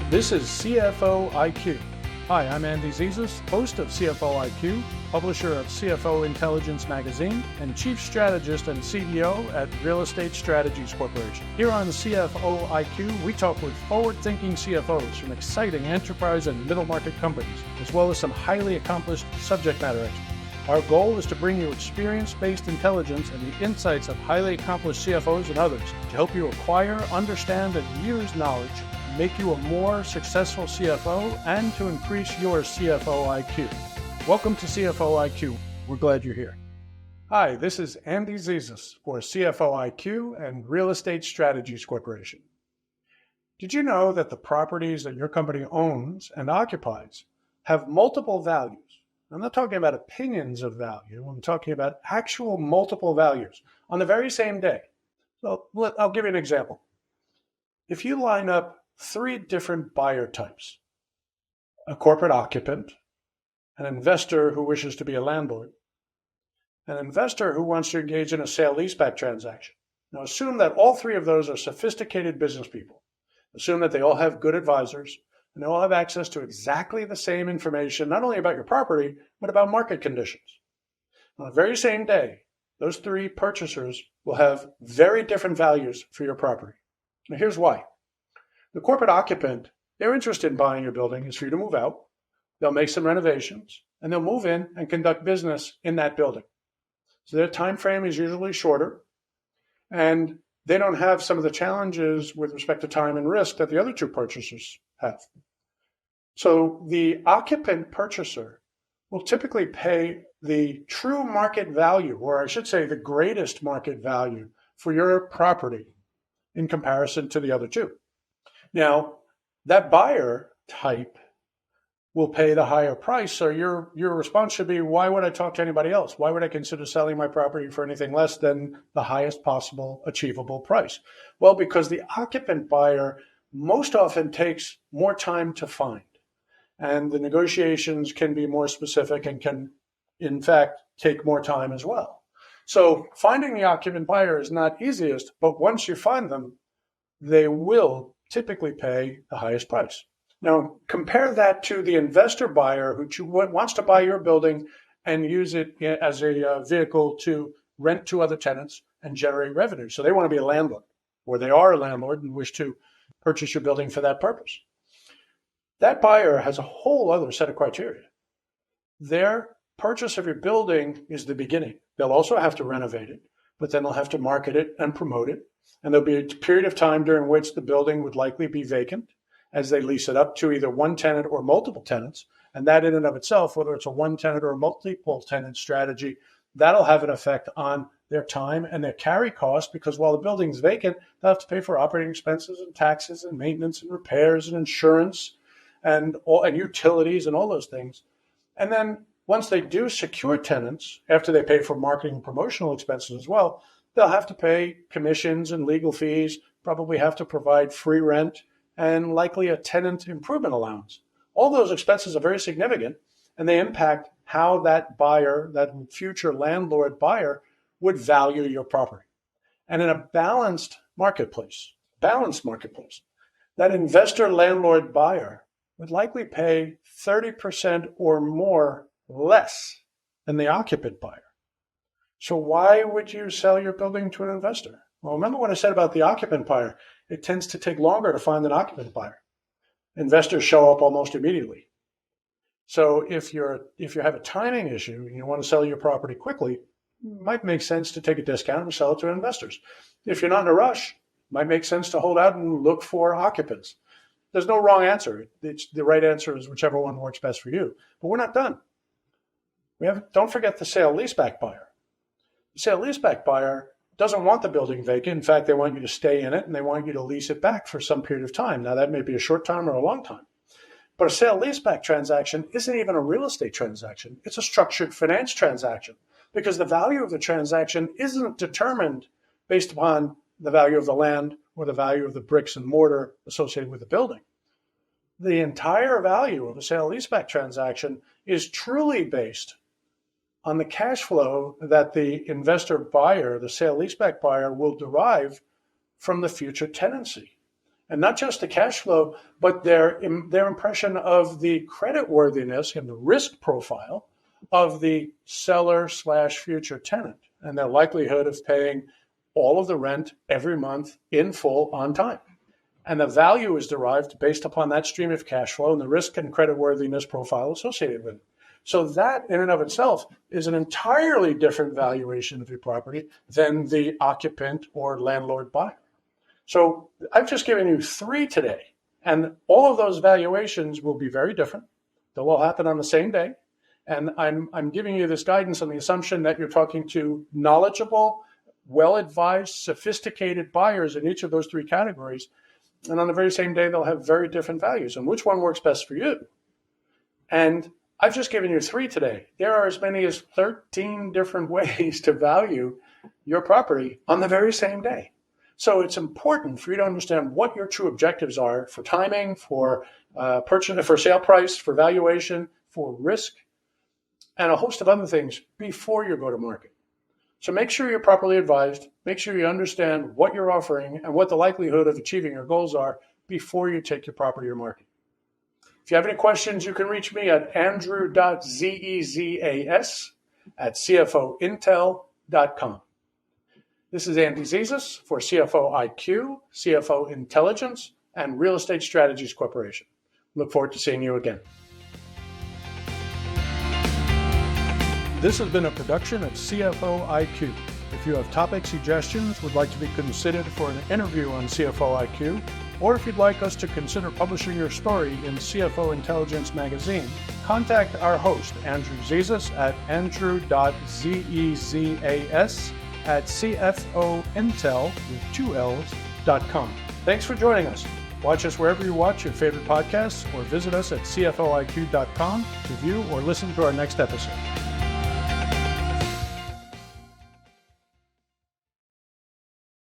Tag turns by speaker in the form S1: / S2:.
S1: This is CFO IQ. Hi, I'm Andrew Zezas, host of CFO IQ, publisher of CFO Intelligence Magazine, and chief strategist and CEO at Real Estate Strategies Corporation. Here on CFO IQ, we talk with forward-thinking CFOs from exciting enterprise and middle market companies, as well as some highly accomplished subject matter experts. Our goal is to bring you experience-based intelligence and the insights of highly accomplished CFOs and others to help you acquire, understand, and use knowledge, make you a more successful CFO, and to increase your CFO IQ. Welcome to CFO IQ. We're glad you're here. Hi, this is Andrew Zezas for CFO IQ and Real Estate Strategies Corporation. Did you know that the properties that your company owns and occupies have multiple values? I'm not talking about opinions of value. I'm talking about actual multiple values on the very same day. So I'll give you an example. If you line up 3 different buyer types, a corporate occupant, an investor who wishes to be a landlord, an investor who wants to engage in a sale-leaseback transaction. Now assume that all 3 of those are sophisticated business people. Assume that they all have good advisors and they all have access to exactly the same information, not only about your property, but about market conditions. On the very same day, those 3 purchasers will have very different values for your property. Now here's why. The corporate occupant, their interest in buying your building is for you to move out. They'll make some renovations and they'll move in and conduct business in that building. So their time frame is usually shorter and they don't have some of the challenges with respect to time and risk that the other 2 purchasers have. So the occupant purchaser will typically pay the true market value, or I should say the greatest market value for your property in comparison to the other 2. Now, that buyer type will pay the higher price, so your response should be, why would I talk to anybody else? Why would I consider selling my property for anything less than the highest possible achievable price? Well, because the occupant buyer most often takes more time to find, and the negotiations can be more specific and can, in fact, take more time as well. So finding the occupant buyer is not easiest, but once you find them, they will typically pay the highest price. Now, compare that to the investor buyer who wants to buy your building and use it as a vehicle to rent to other tenants and generate revenue. So they want to be a landlord, or they are a landlord and wish to purchase your building for that purpose. That buyer has a whole other set of criteria. Their purchase of your building is the beginning. They'll also have to renovate it, but then they'll have to market it and promote it. And there'll be a period of time during which the building would likely be vacant as they lease it up to either one tenant or multiple tenants. And that in and of itself, whether it's a one tenant or a multiple tenant strategy, that'll have an effect on their time and their carry cost, because while the building's vacant, they'll have to pay for operating expenses and taxes and maintenance and repairs and insurance and utilities and all those things. And then once they do secure tenants, after they pay for marketing and promotional expenses as well, they'll have to pay commissions and legal fees, probably have to provide free rent, and likely a tenant improvement allowance. All those expenses are very significant, and they impact how that buyer, that future landlord buyer, would value your property. And in a balanced marketplace, that investor landlord buyer would likely pay 30% or more less than the occupant buyer. So why would you sell your building to an investor? Well, remember what I said about the occupant buyer. It tends to take longer to find an occupant buyer. Investors show up almost immediately. So if you have a timing issue and you want to sell your property quickly, it might make sense to take a discount and sell it to investors. If you're not in a rush, it might make sense to hold out and look for occupants. There's no wrong answer. The right answer is whichever one works best for you. But we're not done. Don't forget the sale-leaseback buyer. The sale-leaseback buyer doesn't want the building vacant. In fact, they want you to stay in it and they want you to lease it back for some period of time. Now, that may be a short time or a long time. But a sale-leaseback transaction isn't even a real estate transaction. It's a structured finance transaction, because the value of the transaction isn't determined based upon the value of the land or the value of the bricks and mortar associated with the building. The entire value of a sale-leaseback transaction is truly based on the cash flow that the investor buyer, the sale-leaseback buyer, will derive from the future tenancy. And not just the cash flow, but their impression of the creditworthiness and the risk profile of the seller/future tenant and their likelihood of paying all of the rent every month in full on time. And the value is derived based upon that stream of cash flow and the risk and creditworthiness profile associated with it. So that in and of itself is an entirely different valuation of your property than the occupant or landlord buyer. So I've just given you 3 today, and all of those valuations will be very different. They'll all happen on the same day. And I'm giving you this guidance on the assumption that you're talking to knowledgeable, well-advised, sophisticated buyers in each of those 3 categories. And on the very same day, they'll have very different values. And which one works best for you? And I've just given you 3 today. There are as many as 13 different ways to value your property on the very same day. So it's important for you to understand what your true objectives are for timing, for purchase, for sale price, for valuation, for risk, and a host of other things before you go to market. So make sure you're properly advised, make sure you understand what you're offering and what the likelihood of achieving your goals are before you take your property to market. If you have any questions, you can reach me at andrew.zezas@cfointel.com. This is Andy Zezas for CFO IQ, CFO Intelligence, and Real Estate Strategies Corporation. Look forward to seeing you again. This has been a production of CFO IQ. If you have topic suggestions, would like to be considered for an interview on CFO IQ, or if you'd like us to consider publishing your story in CFO Intelligence magazine, contact our host, Andrew Zezas, at andrew.zezas@cfointel.com. Thanks for joining us. Watch us wherever you watch your favorite podcasts, or visit us at cfoiq.com to view or listen to our next episode.